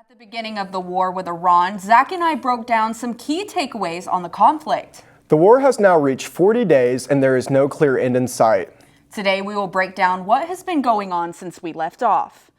At the beginning of the war with Iran, Zach and I broke down some key takeaways on the conflict. The war has now reached 40 days and there is no clear end in sight. Today we will break down what has been going on since we left off.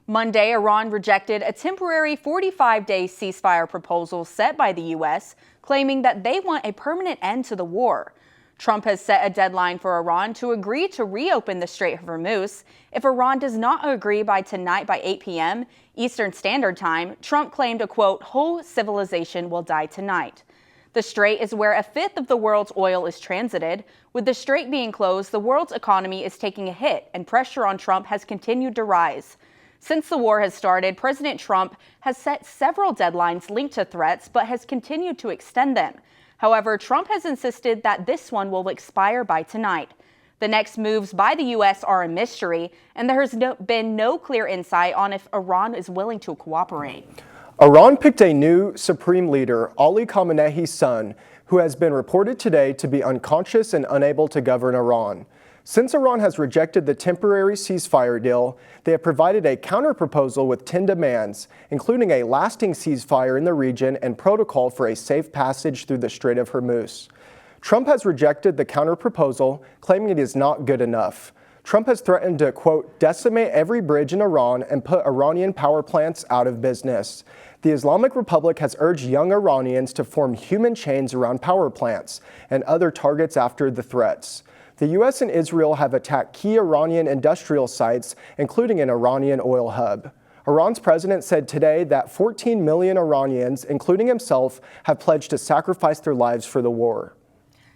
Monday, Iran rejected a temporary 45-day ceasefire proposal set by the U.S., claiming that they want a permanent end to the war. Trump has set a deadline for Iran to agree to reopen the Strait of Hormuz. If Iran does not agree by tonight by 8 p.m. Eastern Standard Time, Trump claimed a, quote, whole civilization will die tonight. The strait is where a fifth of the world's oil is transited. With the strait being closed, the world's economy is taking a hit, and pressure on Trump has continued to rise. Since the war has started, President Trump has set several deadlines linked to threats, but has continued to extend them. However, Trump has insisted that this one will expire by tonight. The next moves by the U.S. are a mystery, and there has been no clear insight on if Iran is willing to cooperate. Iran picked a new supreme leader, Ali Khamenei's son, who has been reported today to be unconscious and unable to govern Iran. Since Iran has rejected the temporary ceasefire deal, they have provided a counterproposal with 10 demands, including a lasting ceasefire in the region and protocol for a safe passage through the Strait of Hormuz. Trump has rejected the counterproposal, claiming it is not good enough. Trump has threatened to, quote, decimate every bridge in Iran and put Iranian power plants out of business. The Islamic Republic has urged young Iranians to form human chains around power plants and other targets after the threats. The U.S. and Israel have attacked key Iranian industrial sites, including an Iranian oil hub. Iran's president said today that 14 million Iranians, including himself, have pledged to sacrifice their lives for the war.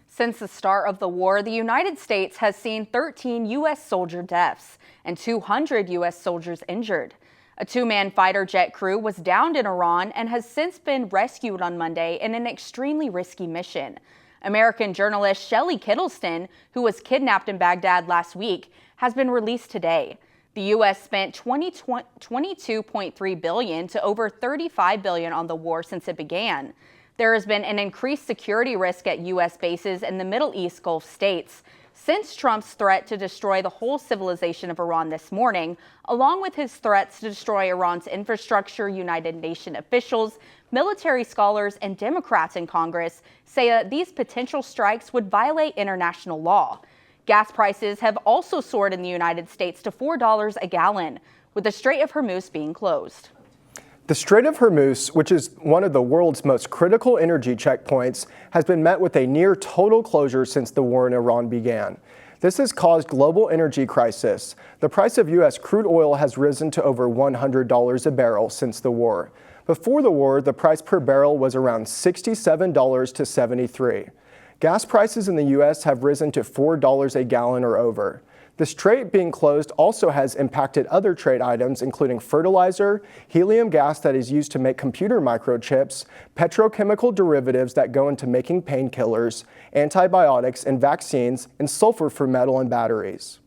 Since the start of the war, the United States has seen 13 U.S. soldier deaths and 200 U.S. soldiers injured. A two-man fighter jet crew was downed in Iran and has since been rescued on Monday in an extremely risky mission. American journalist Shelley Kittleston, who was kidnapped in Baghdad last week, has been released today. The U.S. spent $22.3 billion to over $35 billion on the war since it began. There has been an increased security risk at U.S. bases in the Middle East Gulf states since Trump's threat to destroy the whole civilization of Iran this morning, along with his threats to destroy Iran's infrastructure. United Nations officials, military scholars, and Democrats in Congress say that these potential strikes would violate international law. Gas prices have also soared in the United States to $4 a gallon, with the Strait of Hormuz being closed. The Strait of Hormuz, which is one of the world's most critical energy checkpoints, has been met with a near total closure since the war in Iran began. This has caused global energy crisis. The price of U.S. crude oil has risen to over $100 a barrel since the war. Before the war, the price per barrel was around $67 to $73. Gas prices in the U.S. have risen to $4 a gallon or over. The strait being closed also has impacted other trade items, including fertilizer, helium gas that is used to make computer microchips, petrochemical derivatives that go into making painkillers, antibiotics and vaccines, and sulfur for metal and batteries.